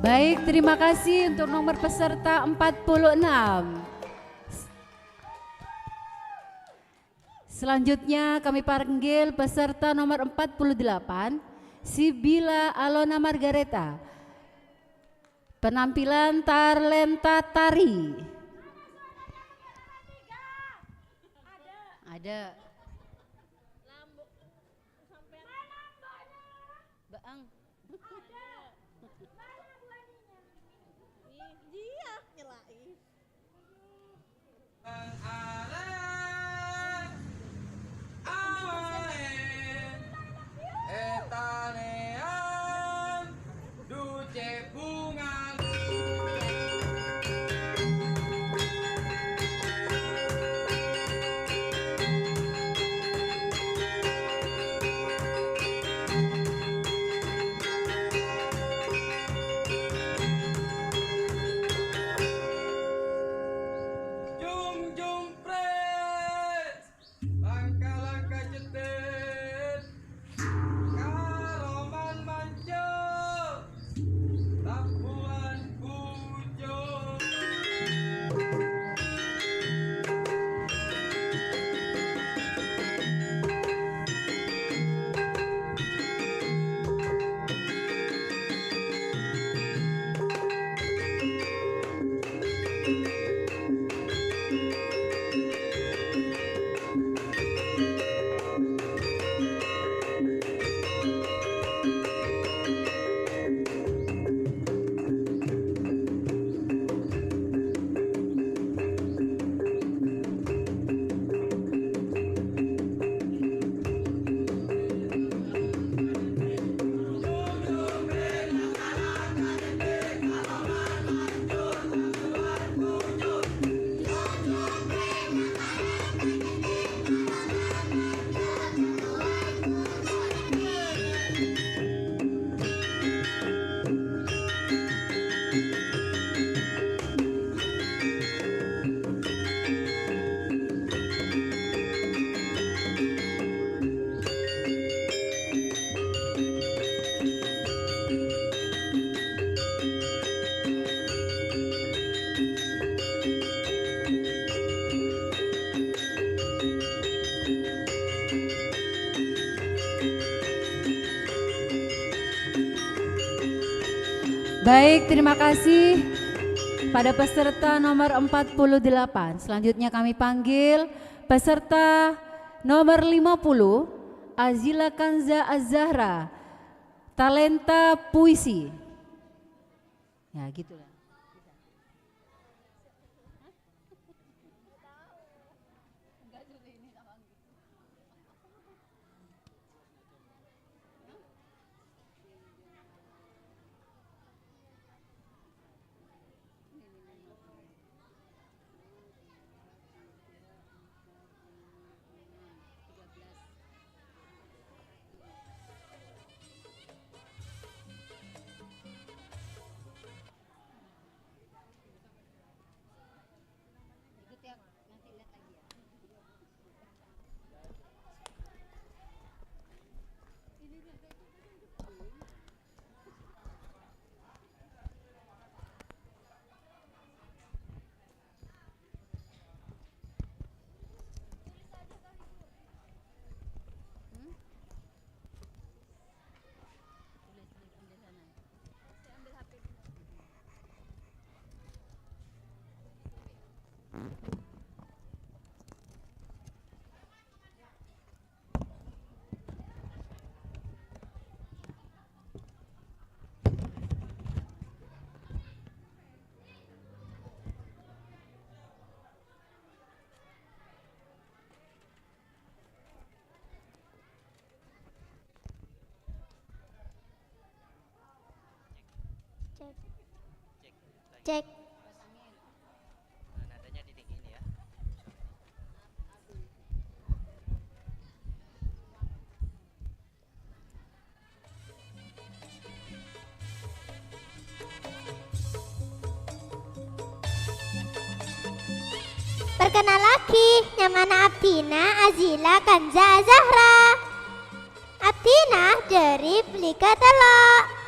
Baik, terima kasih untuk nomor peserta 46. Selanjutnya kami panggil peserta nomor 48, Sibila Alona Margareta. Penampilan talenta tari. Ada. Baang. Dia nyelain. Etanean duce bunga. Baik, terima kasih pada peserta nomor 48. Selanjutnya kami panggil peserta nomor 50, Azila Kanza Az-Zahra, talenta puisi. Ya, gitu lah. Cek. Nadanya ditinggiin ya. Perkenal lagi, nyamana Abdina Azila Kanza Zahra. Abdina dari Pelika Telok.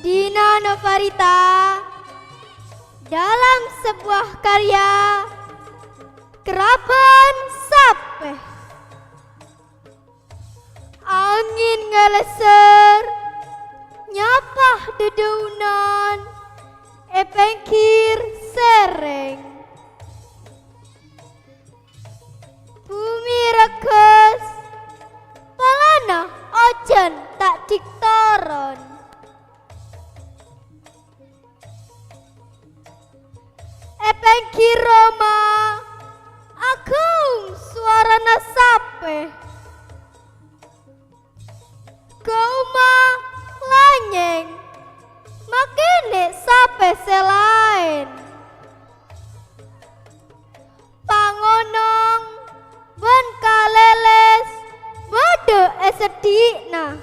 Dina Novarita dalam sebuah karya Keraban Sape. Angin ngeleser nyapah dedaunan epengkir sereng. Bumi reges palana ojen tak diktoron. Epengkir Roma agung suarana sape. Gauma lanyeng makene sape selain. Pangonong ben kaleles bode esedikna.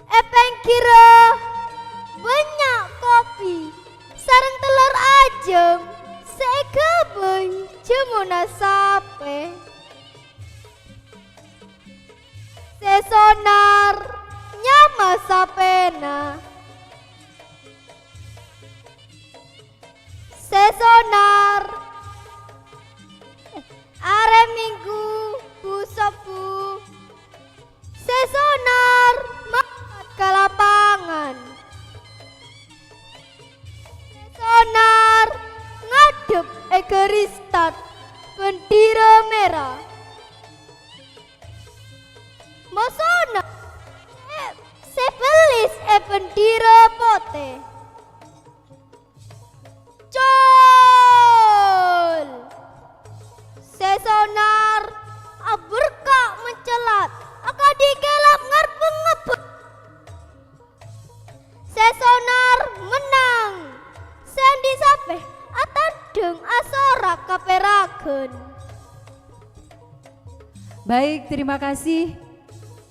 Epengkira banyak kopi sareng telur ajem seikebeng jemuna sape. Sesonar nyama sapena. Sesonar are minggu bu sepu. Sesonar makat ke lapangan. Sesonar ngadep egeristat bendera merah. Mosona sebelis bendera pote. Col sesonar aberkak mencelat akan digelap ngarep ngebek. Sesonar menang sendi sape atadeng asora kaperagen. Baik, terima kasih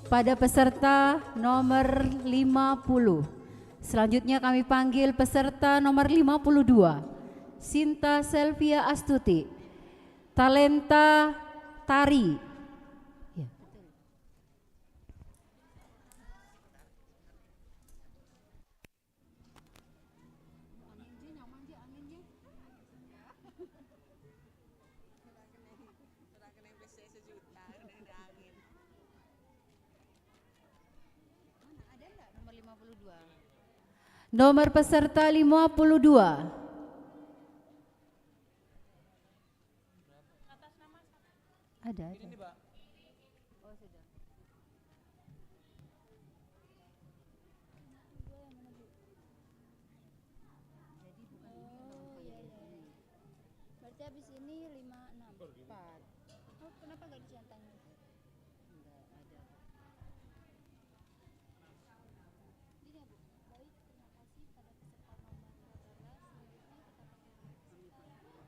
pada peserta nomor 50. Selanjutnya kami panggil peserta nomor 52, Sinta Selvia Astuti, talenta tari. Ya. Nomor peserta 52. Ada. Berarti habis ini 5, 6. 4. Oh, kenapa gak dicentangin? Enggak ada. Ini ya, Bu. Baik, terima kasih pada peserta nomor 14. Selanjutnya kita panggil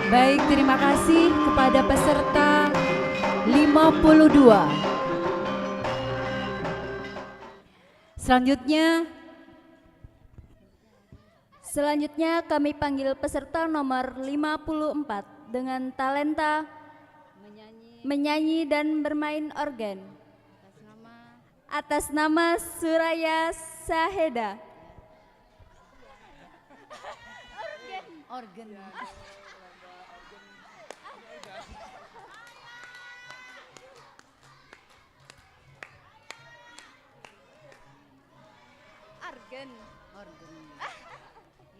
Baik, terima kasih kepada peserta 52. Selanjutnya kami panggil peserta nomor 54 dengan talenta menyanyi dan bermain organ. Atas nama Suraya Saheda. Organ.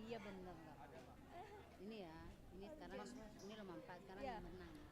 Iya benar. Ini ya, ini sekarang ini nomor 4, sekarang Ya. nomor 6.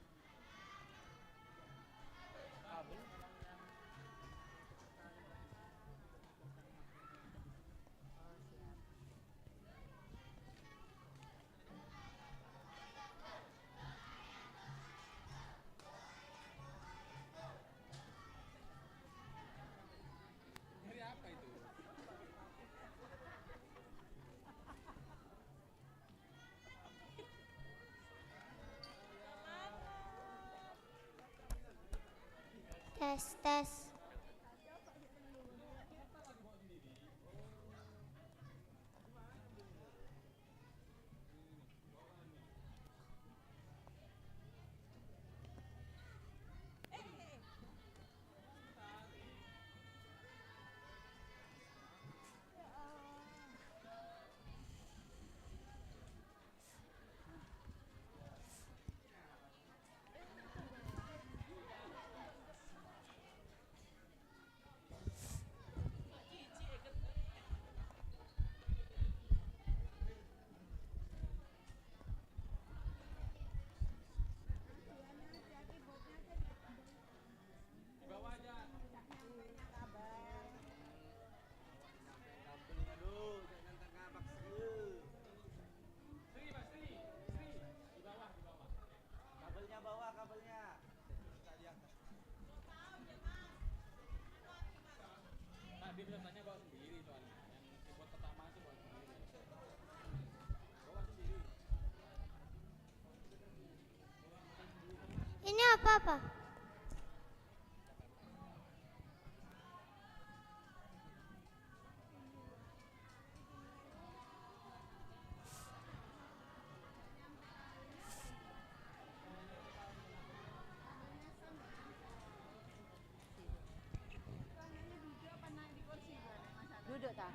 Tes, tes. apa-apa. Duduk tak?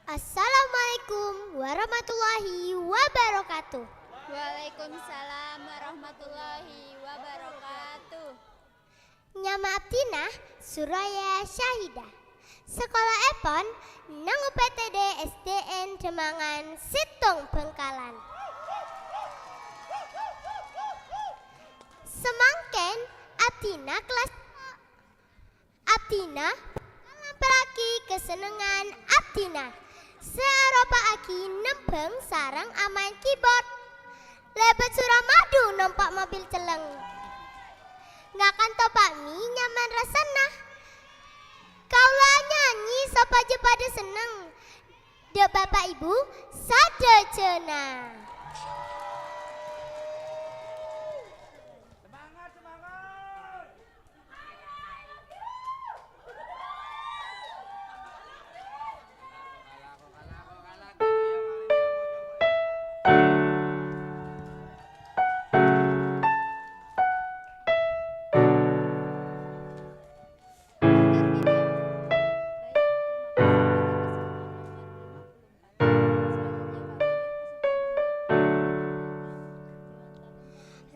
Assalamualaikum warahmatullahi wabarakatuh. Waalaikumsalam warahmatullahi wabarakatuh. Nyama Abdina Suraya Syahidah. Sekolah Epon nang UPTD SDN Demangan Situng Bengkalan. Semangken Abdina kelas Abdina ngelampirake kesenengan Abdina. Searopa aki nembeng sarang amain keyboard. Lebet Suramadu numpak mobil celeng. Ngakan topak mie nyaman rasana. Kaula nyanyi sapa aja pada seneng. Dek bapak ibu sadejena. Semangat, semangat.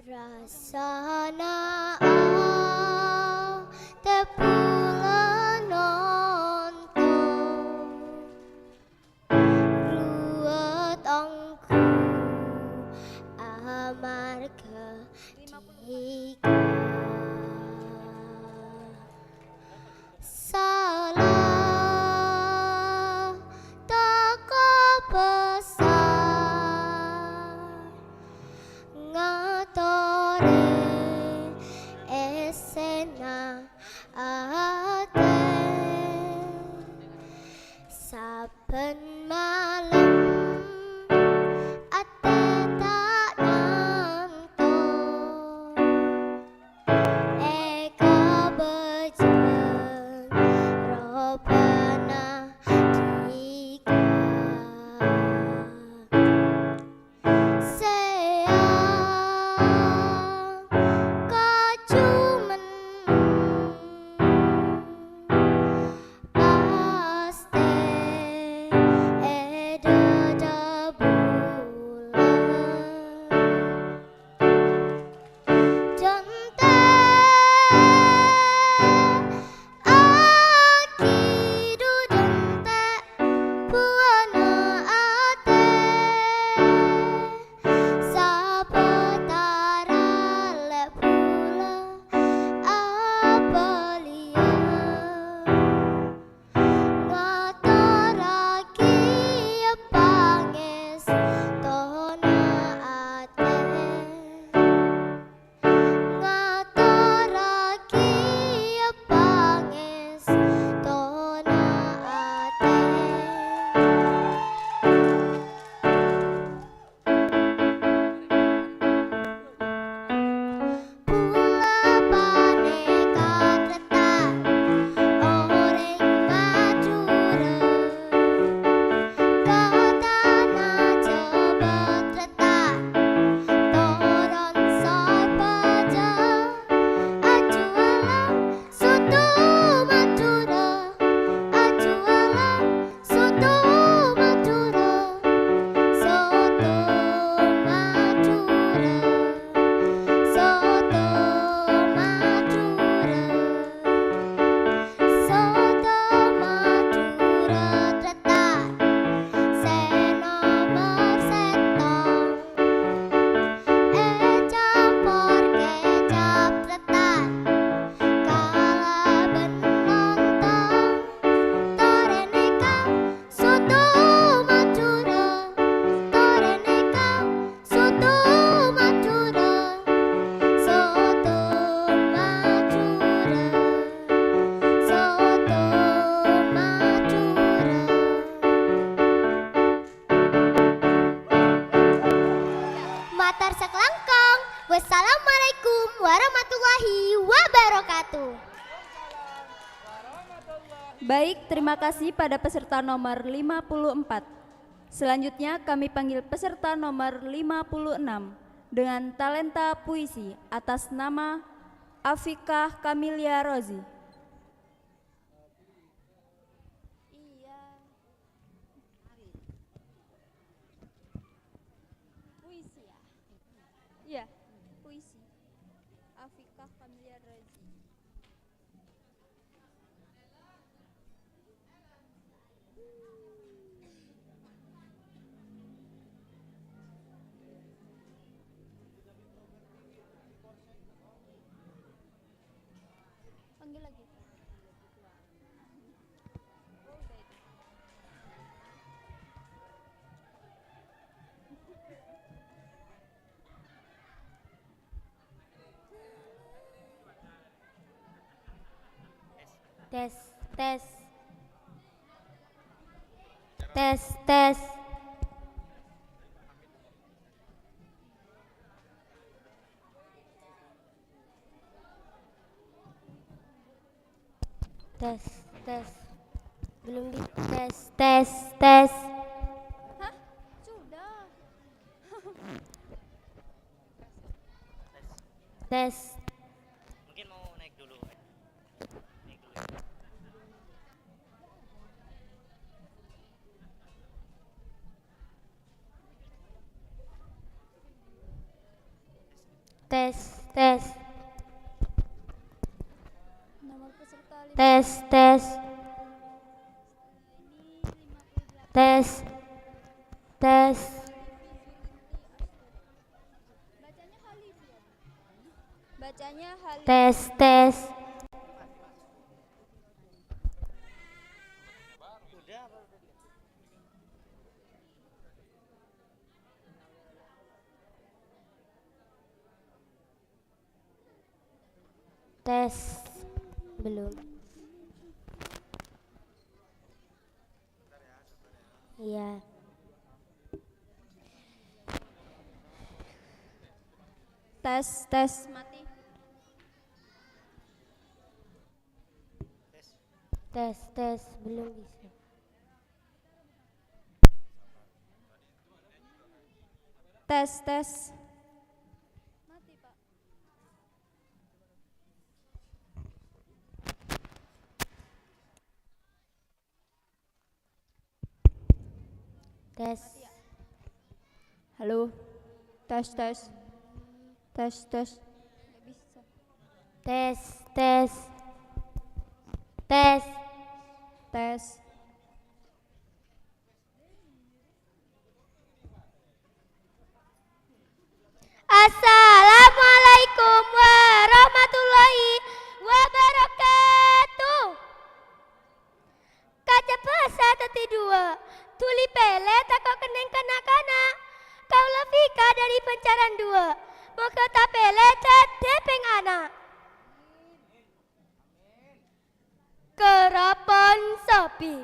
Rasana tepulan nonton ruwet ongku amarga tiga salah toko besar ngatore esena ate saben malam ate tak nonton eka bejeng robana tiga Seang kacumen paste wabarakatuh. Baik, terima kasih pada peserta nomor 54. Selanjutnya kami panggil peserta nomor 56 dengan talenta puisi atas nama Afikah Kamilia Rozi. Iya. Puisi ya? Iya, puisi. Afikah Kamilia Rozi. Panggil lagi. Tes, tes. Tes, tes. Tes, tes. Belum di tes, tes, tes. Hah? Sudah. Tes. Mungkin mau naik dulu. Naik dulu. Tes, tes. Nomor peserta Tes, tes. Tes. Tes. Bacanya Halif ya? Bacanya Halif. Tes, tes. Tes. Belum. Iya. Tes, tes. Mati. Tes, tes. Belum bisa. Tes, tes. Mati, Pak. Tes. Halo. Tes, tes. Tes, tes. Nggak bisa. Tes, tes. Tes. Tes. Assalamualaikum warahmatullahi wabarakatuh. Kaca pesa teti dua, tuli pele tako keneng kanak-kanak. Kau lefika dari pencaran dua, mau kata pele tepeng anak. Kerapan sapi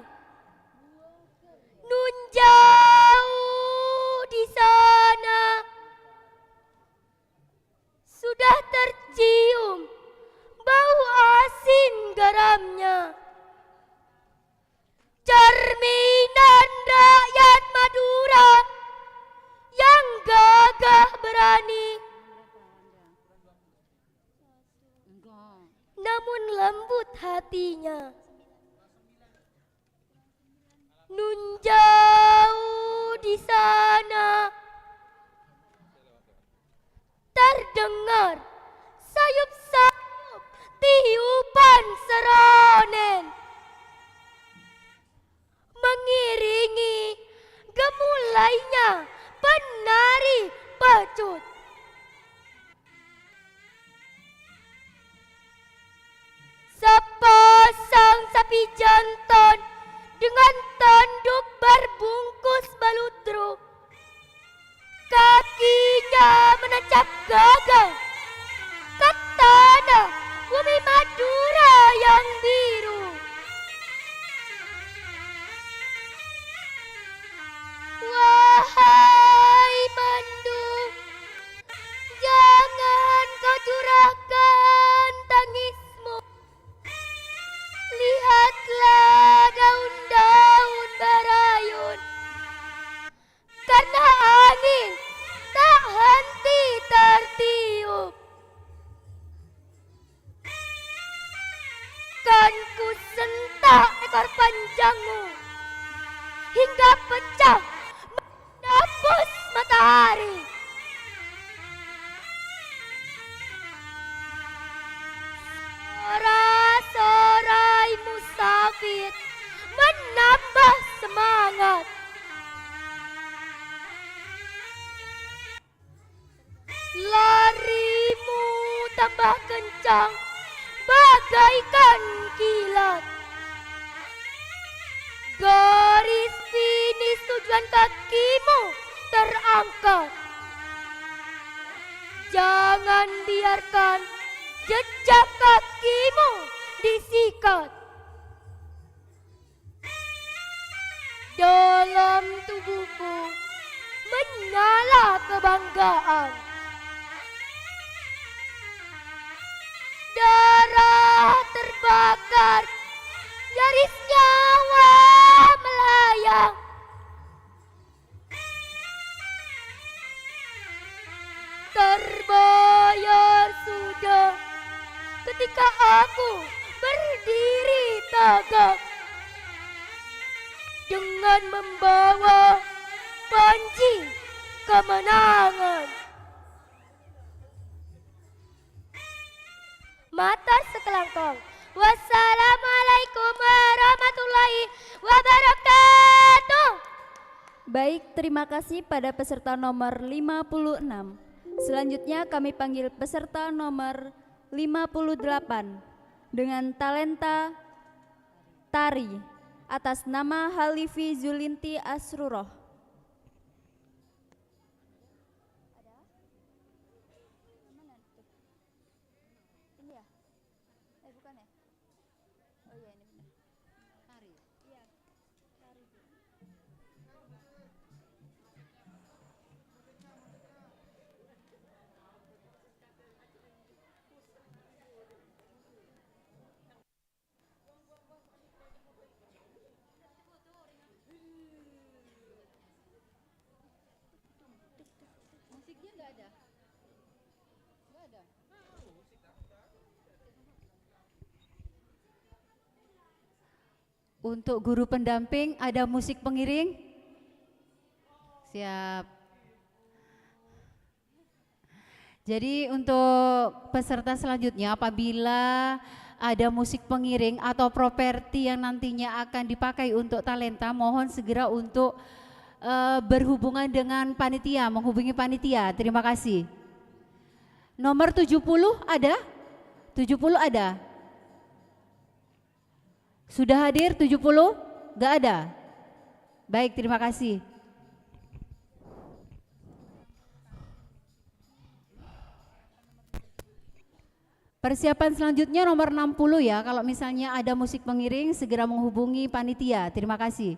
nun jauh di sana sudah tercium bau asin garamnya. Cerminan rakyat Madura yang gagah berani, Enggak. namun lembut hatinya. Nun jauh di sana terdengar sayup-sayup tiupan seronen mengiringi gemulainya penari pecut. Sepasang sapi jantan dengan tanduk berbungkus baludro, kakinya menancap gagah ke tanah bumi Madura yang biru. Wahai mendung, jangan kau curahkan tangismu lebar panjangmu hingga pecah menembus matahari. Sorai musafir menambah semangat. Larimu tambah kencang bagaikan kilat. Garis finish tujuan kakimu terangkat. Jangan biarkan jejak kakimu disikat. Dalam tubuhku menyala kebanggaan. Darah terbakar, nyaris nyawa melayang. Terbayar sudah ketika aku berdiri tegak dengan membawa panji kemenangan. Mata sekelangkong. Wassalamualaikum warahmatullahi wabarakatuh. Baik, terima kasih pada peserta nomor 56. Selanjutnya kami panggil peserta nomor 58 dengan talenta tari atas nama Halifi Zulinti Asruroh. Ini ya? Bukan ya? Oh iya, ini benar. Tari. Iya, tari. Musiknya nggak ada. Nggak ada. Untuk guru pendamping ada musik pengiring? Siap. Jadi untuk peserta selanjutnya apabila ada musik pengiring atau properti yang nantinya akan dipakai untuk talenta, mohon segera untuk berhubungan dengan panitia, menghubungi panitia. Terima kasih. Nomor 70 ada? 70 ada? Sudah hadir 70? Gak ada? Baik, terima kasih. Persiapan selanjutnya nomor 60 ya. Kalau misalnya ada musik pengiring segera menghubungi panitia. Terima kasih.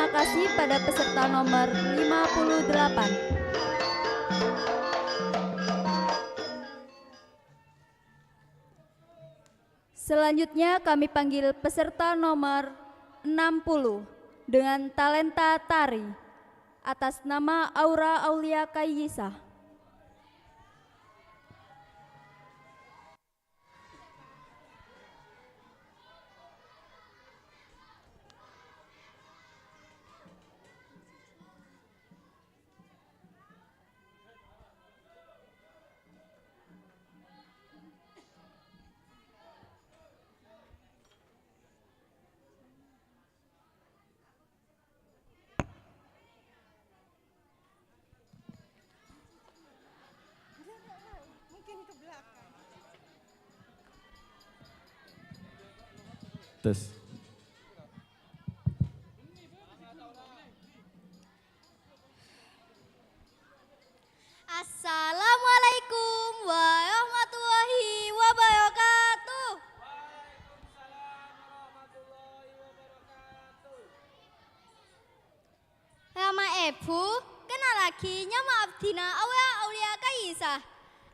terima kasih pada peserta nomor 58. Selanjutnya kami panggil peserta nomor 60 dengan talenta tari atas nama Aura Aulia Kayyisah. Tes. Assalamualaikum warahmatullahi wabarakatuh. Rama Ebu, kenal lagi nyama Abdina Aura Aulia Kayyisah.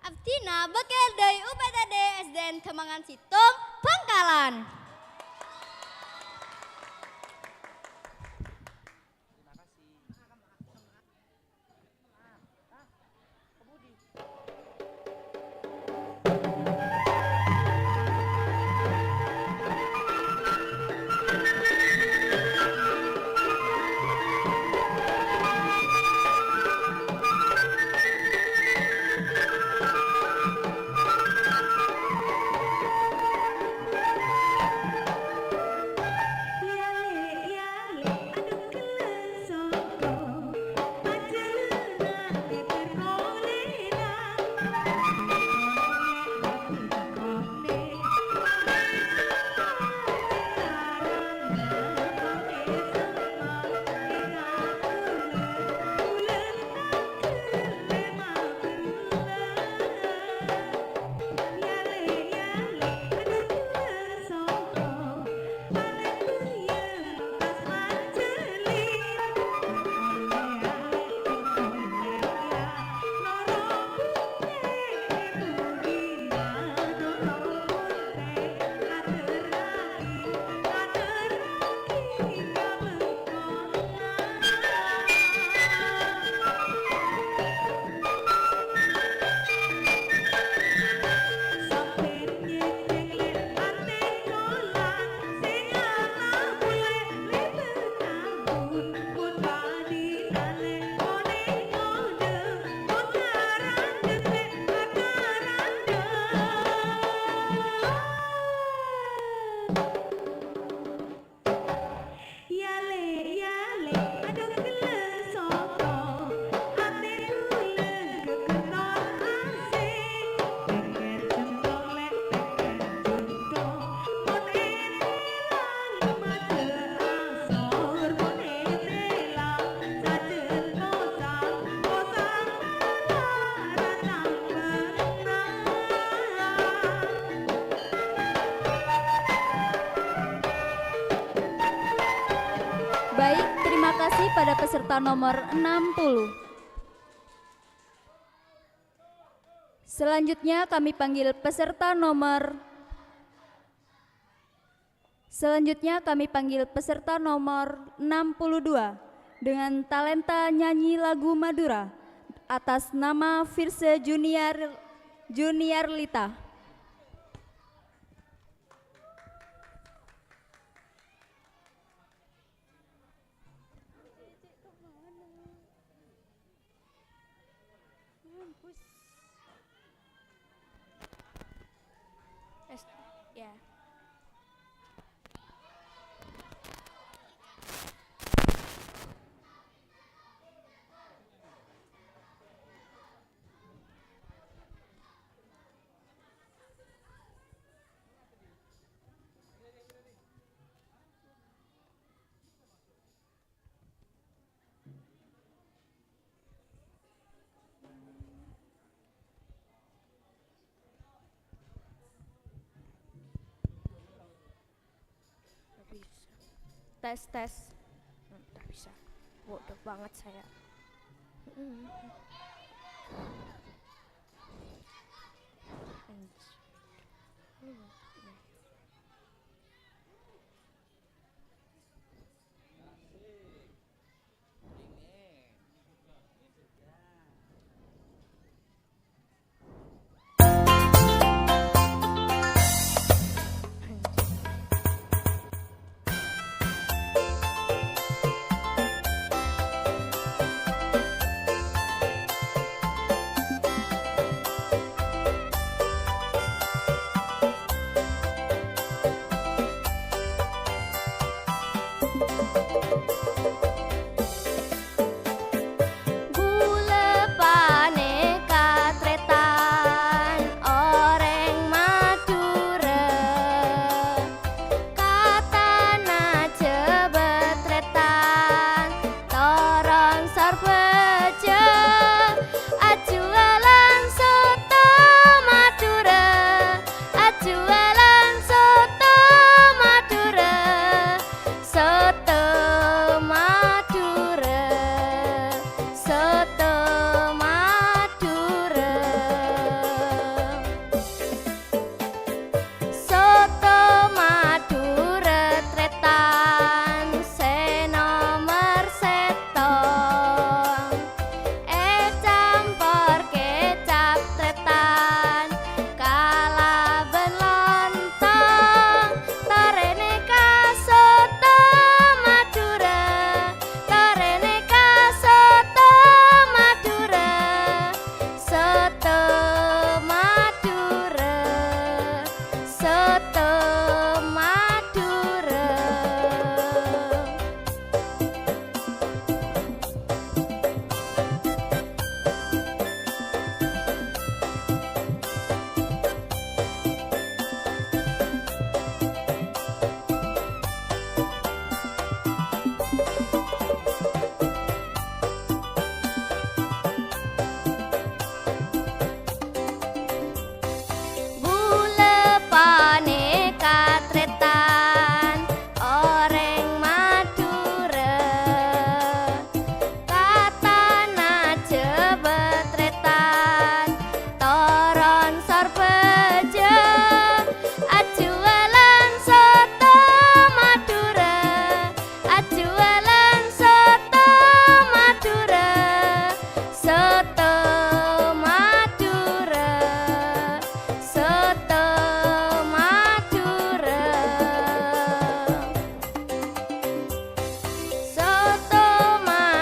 Abdina bakal dari UPTD SDN Kemangan Situng, Bangkalan. Baik, terima kasih pada peserta nomor 60. Selanjutnya kami panggil peserta nomor peserta nomor 62 dengan talenta nyanyi lagu Madura atas nama Firse Junior Lita. Ya. Tes. bisa. Bodoh banget saya.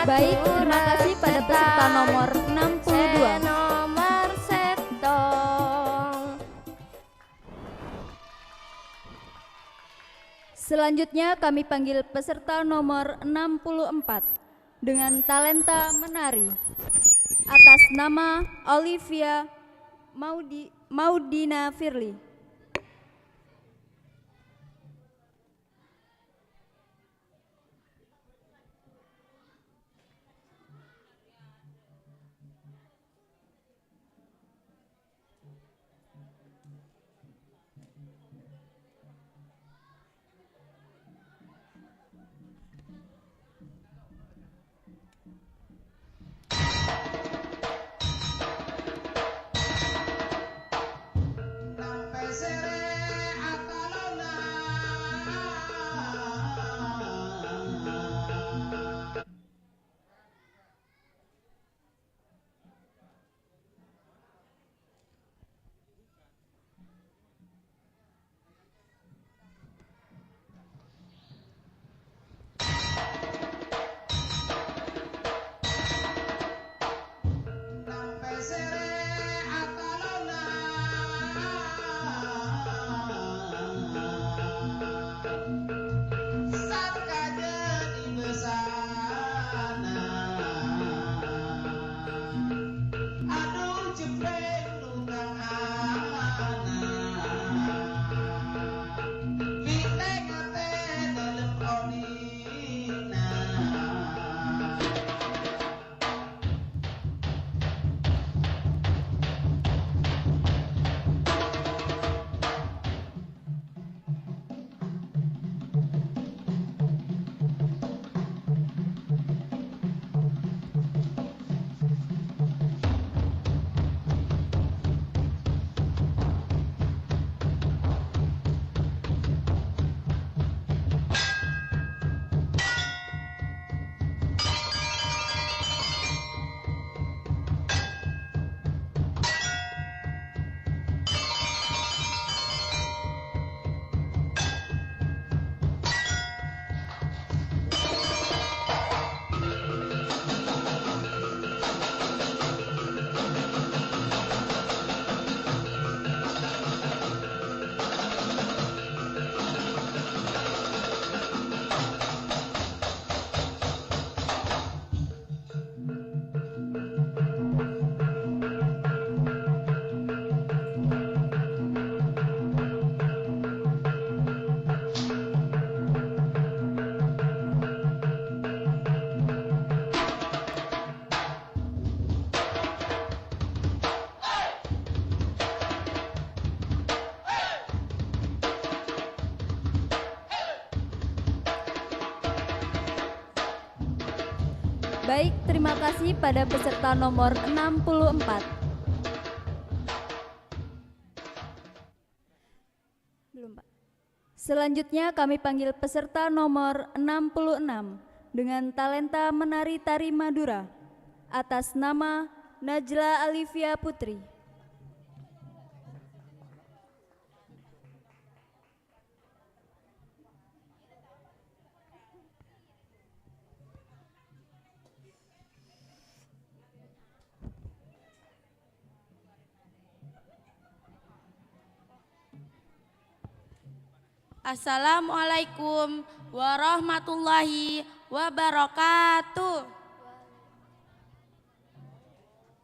Baik, terima kasih pada peserta nomor 62. Nomor setong. Selanjutnya kami panggil peserta nomor 64 dengan talenta menari atas nama Olivia Maudina Firly. Baik, terima kasih pada peserta nomor 64. Belum, Pak. Selanjutnya kami panggil peserta nomor 66 dengan talenta menari tari Madura atas nama Najla Alivia Putri. Assalamualaikum warahmatullahi wabarakatuh.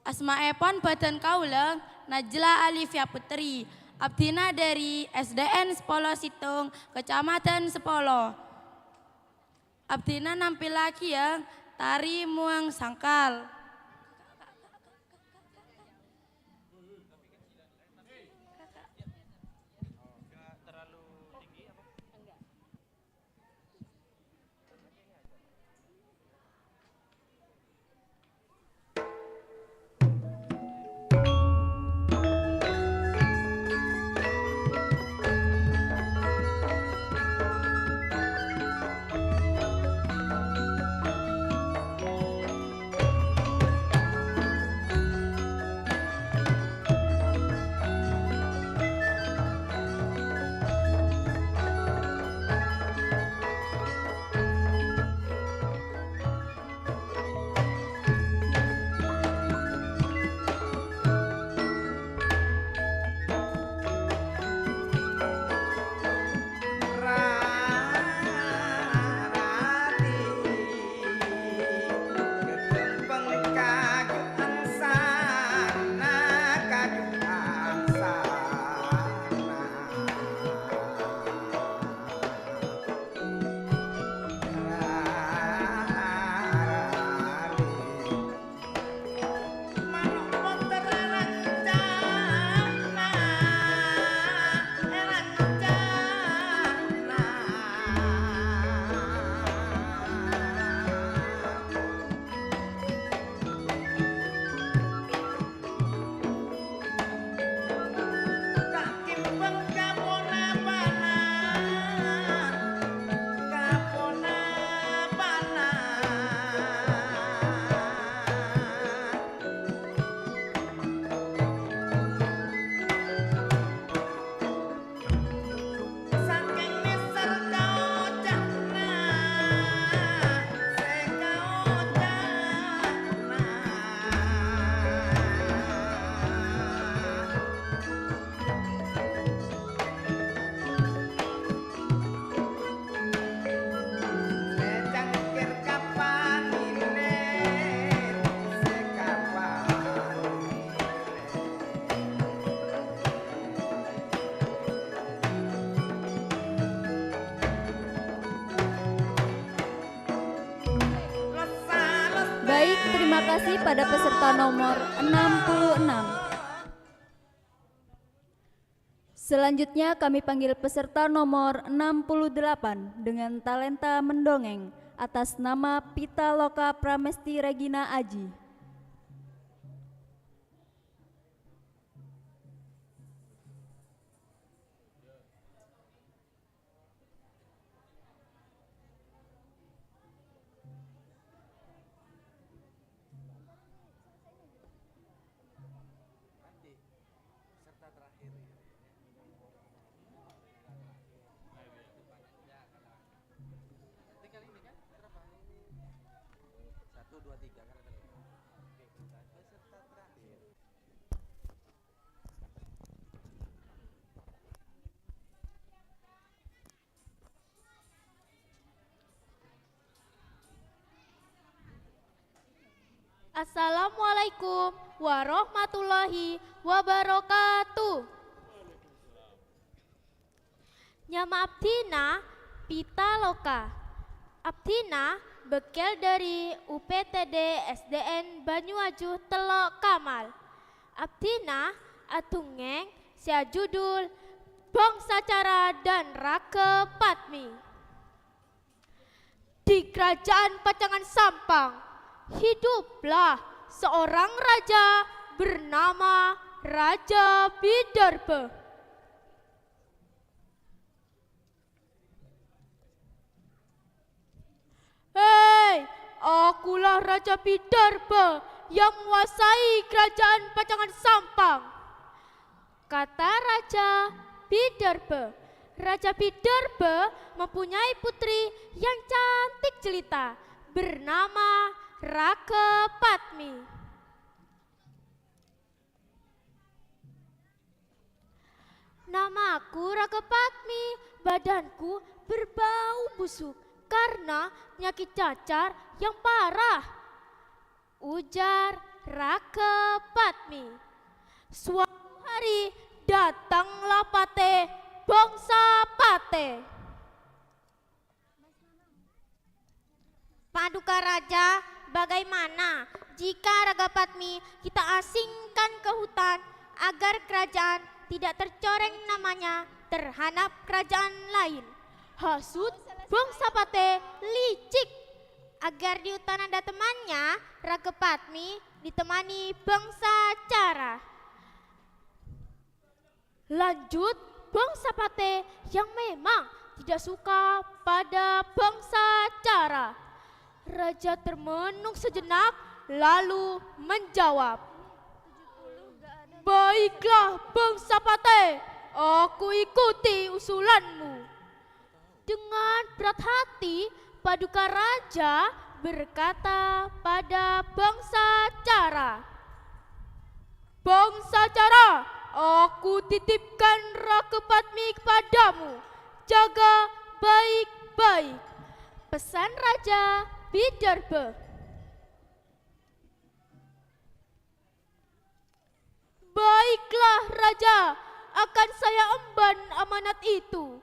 Asmaepon badan kaula Najla Alivia Putri. Abdina dari SDN Sepolo Situng, Kecamatan Sepolo. Abdina nampil lagi ya, tari muang sangkal. Baik, terima kasih pada peserta nomor 66. Selanjutnya kami panggil peserta nomor 68 dengan talenta mendongeng atas nama Pita Loka Pramesti Regina Aji. Assalamualaikum warahmatullahi wabarakatuh. Nyama Abdina Pita Loka. Abdina bekel dari UPTD SDN Banyuajuh Telok Kamal. Abdina atungeng sia judul Bangsa Cara dan Rake Patmi. Di Kerajaan Pacangan Sampang hiduplah seorang raja bernama Raja Bidharba. Hei, akulah Raja Bidharba yang menguasai kerajaan Pajangan Sampang, kata Raja Bidharba. Raja Bidharba mempunyai putri yang cantik jelita bernama Raka Padmi. Namaku Raka Padmi, badanku berbau busuk karena penyakit cacar yang parah, ujar Raka Padmi. Suatu hari datanglah Pate, bangsa Pate. Paduka Raja, bagaimana jika Raga Padmi kita asingkan ke hutan agar kerajaan tidak tercoreng namanya terhadap kerajaan lain? Hasut bangsa Pate licik. Agar di hutan ada temannya, Raga Padmi ditemani bangsa Cara. Lanjut bangsa Pate yang memang tidak suka pada bangsa Cara. Raja termenung sejenak lalu menjawab, baiklah bangsa Pate, aku ikuti usulanmu. Dengan berat hati, Paduka Raja berkata pada bangsa Cara, bangsa Cara, aku titipkan Raka Padmi kepadamu, jaga baik-baik. Pesan Raja Bidharba. Baiklah Raja, akan saya emban amanat itu,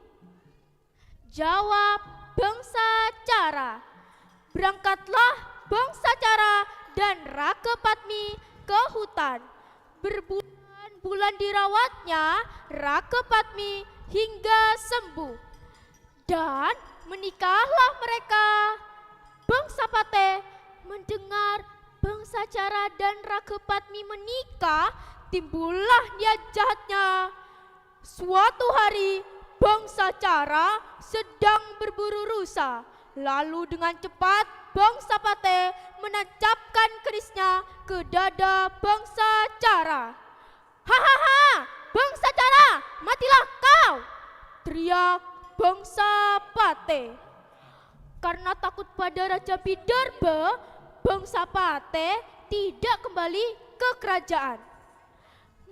jawab bangsa Cara. Berangkatlah bangsa Cara dan Raka Padmi ke hutan. Berbulan-bulan dirawatnya Raka Padmi hingga sembuh. Dan menikahlah mereka. Bangsa Pate mendengar bangsa Cara dan Raka Padmi menikah, timbullah niat jahatnya. Suatu hari bangsa Cara sedang berburu rusa. Lalu dengan cepat bangsa Pate menancapkan kerisnya ke dada bangsa Cara. Hahaha, bangsa Cara, matilah kau, teriak bangsa Pate. Karena takut pada Raja Bidharba, bangsa Pate tidak kembali ke kerajaan.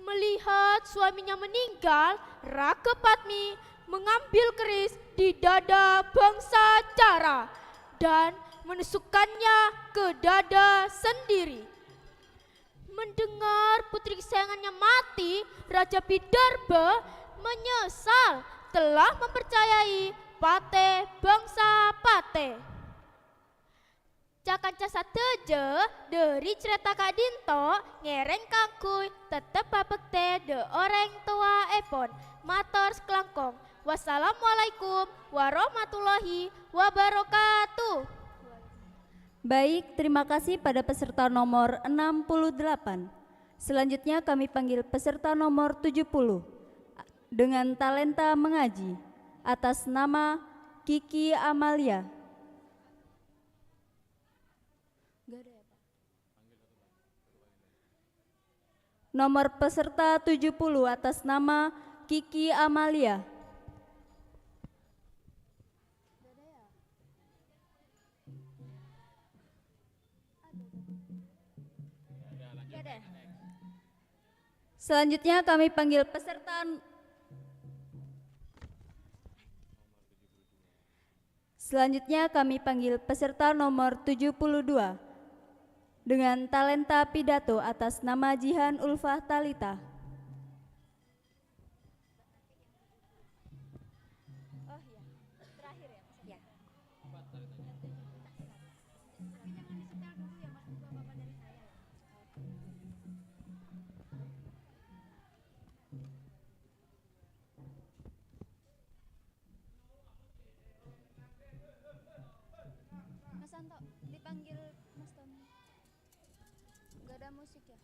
Melihat suaminya meninggal, Raka Padmi mengambil keris di dada bangsa Cara dan menusukkannya ke dada sendiri. Mendengar putri kesayangannya mati, Raja Bidharba menyesal telah mempercayai Pate bangsa Pate. Cakanca sateje dari cerita Kak Dinto ngereng kangkuy tetep babekte de orang tua epon mator sekelangkong. Wassalamualaikum warahmatullahi wabarakatuh. Baik, terima kasih pada peserta nomor 68. Selanjutnya kami panggil peserta nomor 70 dengan talenta mengaji atas nama Kiki Amalia. Nomor peserta 70 atas nama Kiki Amalia. Selanjutnya kami panggil peserta nomor 72 dengan talenta pidato atas nama Jihan Ulfah Talita. Mas Anto, dipanggil Mas Tommy.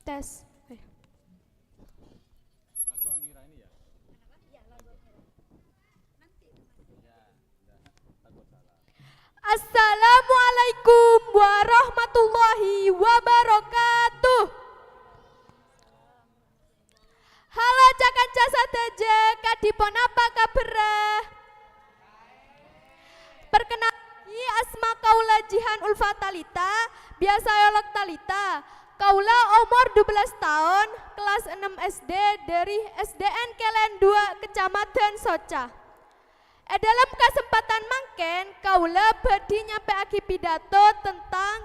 Tes. Assalamualaikum warahmatullahi wabarakatuh. Halo cakan jasa teje, kadipon apa kabar? Perkenalkan asma kaula Jihan Ulfa Talita, biasa yolok Talita. Kaula umur 12 tahun, kelas 6 SD dari SDN Kelen 2, Kecamatan Soca. Dalam kesempatan mangken, kaula badi nyampe aki pidato tentang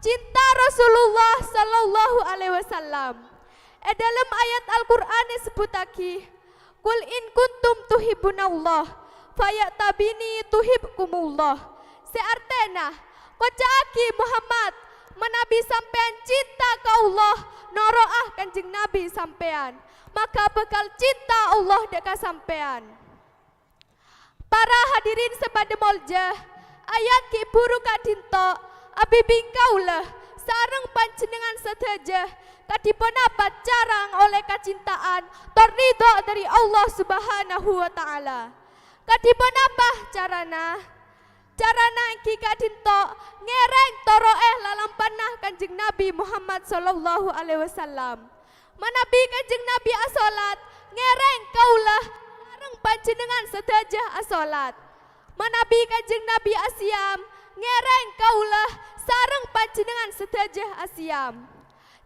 cinta Rasulullah Sallallahu Alaihi Wasallam. Dalam ayat Al-Quran disebutaki, Kul in kuntum tuhibunallah, fayatabini tuhibkumullah. Seartena, kocaki Muhammad, menabi sampean cinta ke Allah, noroah kanjeng Nabi sampean, maka bakal cinta Allah deka sampean. Para hadirin sebada molja, ayat ki buru kadinto, abibing kaulah, sareng panjenengan sedaja, kadipun apa carang oleh kacintaan, tornido dari Allah Subhanahu wa Ta'ala. Kadipun apa carana? Carana ki kadinto ngereng toroeh lalampanah kanjeng Nabi Muhammad sallallahu alaihi wasallam. Manabi kanjeng Nabi asolat ngereng kaulah sareng panjenengan sedajah asolat. Manabi kanjeng Nabi asyam ngereng kaulah sareng panjenengan sedajah asyam.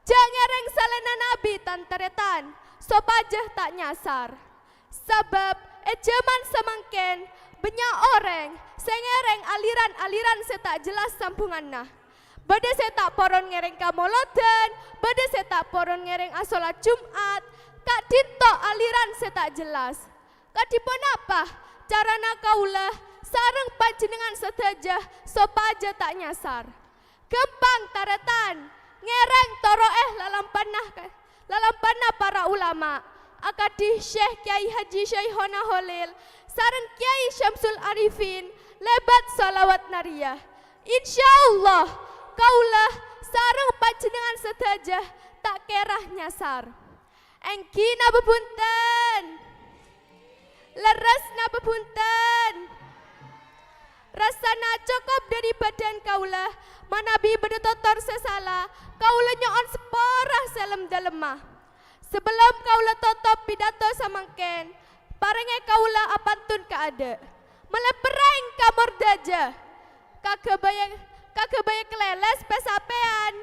Jangereng salena Nabi tanteretan sopajah tak nyasar. Sebab ejaman semangken banyak orang sengereng aliran-aliran setak jelas sambunganna. Bade setak poron ngereng kamolodan, bade setak poron ngereng asolat Jumat, kak dinto aliran setak jelas. Kadipun apa? Carana kaulah sareng panjenengan sedajah sopaja tak nyasar. Gempang taretan ngereng toroeh lalampanah para ulama. Akadih Syekh Kiai Haji Syaihona Holil sareng Kiai Syamsul Arifin lebat salawat nariyah. Insyaallah kaulah sareng panjenengan sedajah tak kerah nyasar. Engki nabepunten, leres nabepunten. Rasana cukup dari badan kaulah, manabi bedetotor sesala, kaulah nyoon seporah selem dalemah. Sebelum kaula totop pidato samangken, parenge kaula apantun kaade. Melepereng kamor daja. Kagebaya keleles pesapean.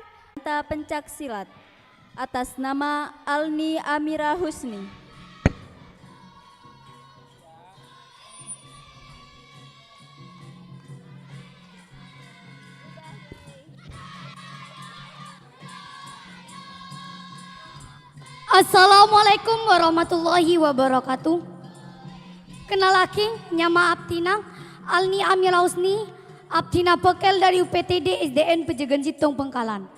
Talenta pencak silat atas nama Alni Amira Husni. Assalamualaikum warahmatullahi wabarakatuh. Kenalaki nyama Abtina Alni Amira Husni, Abtina bekel dari UPTD SDN Pejegan Situng Bengkalan.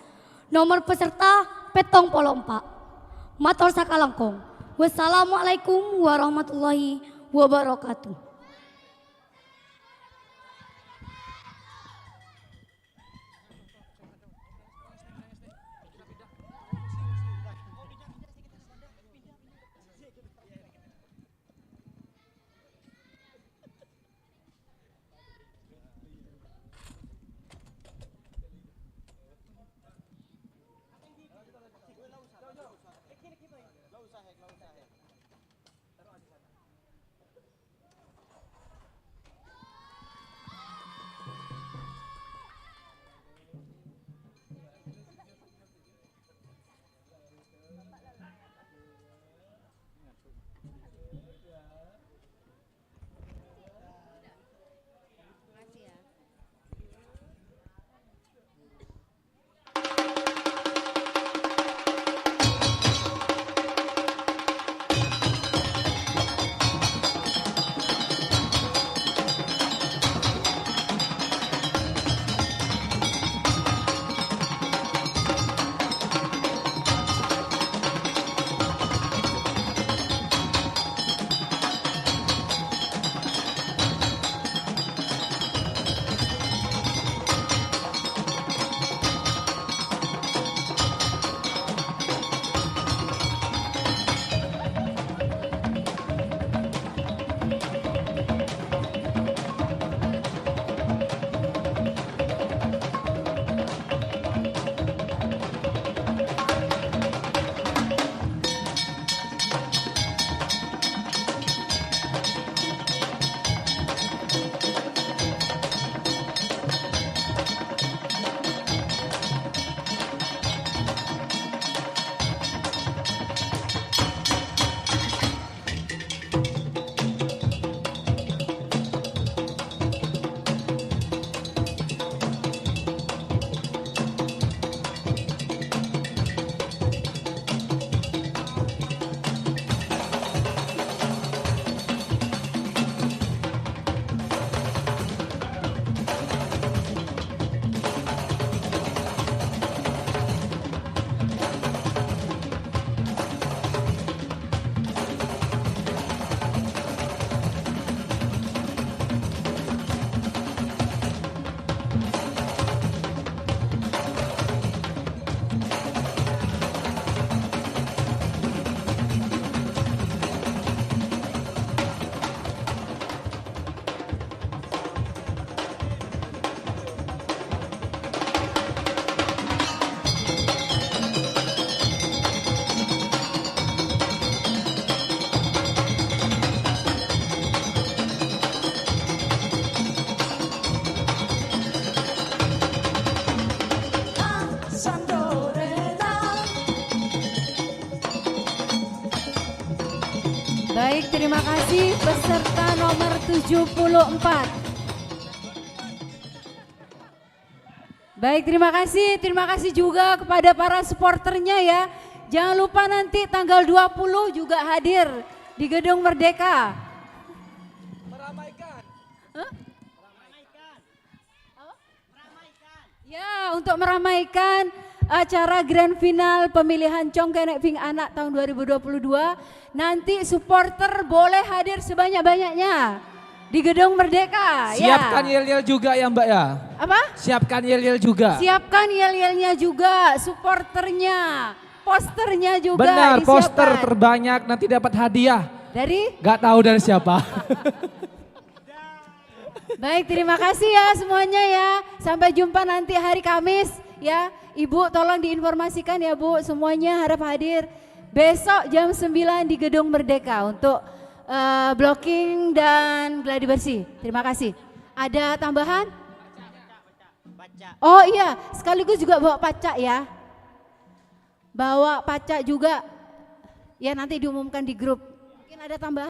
Nomor peserta petong polo 4. Mator sakalangkong. Wassalamualaikum warahmatullahi wabarakatuh. Baik, terima kasih peserta nomor 74. Baik, terima kasih juga kepada para supporternya ya. Jangan lupa nanti tanggal 20 juga hadir di Gedung Merdeka. Meramaikan. Huh? Ya, untuk meramaikan acara grand final pemilihan Congkenek Ping Anak tahun 2022. Nanti supporter boleh hadir sebanyak-banyaknya di Gedung Merdeka. Siapkan ya. yel-yel juga ya Mbak ya. Apa? Siapkan yel-yel juga. Siapkan yel-yelnya juga, supporternya, posternya juga. Benar, disiapkan. poster terbanyak nanti dapat hadiah. Dari? Gak tahu dari siapa. Baik, terima kasih ya semuanya ya. Sampai jumpa nanti hari Kamis ya. Ibu tolong diinformasikan ya Bu, semuanya harap hadir besok jam 9 di Gedung Merdeka untuk blocking dan gladi bersih. Terima kasih. Ada tambahan? Oh iya, sekaligus juga bawa pacak ya. Bawa pacak juga. Ya nanti diumumkan di grup. Mungkin ada tambahan?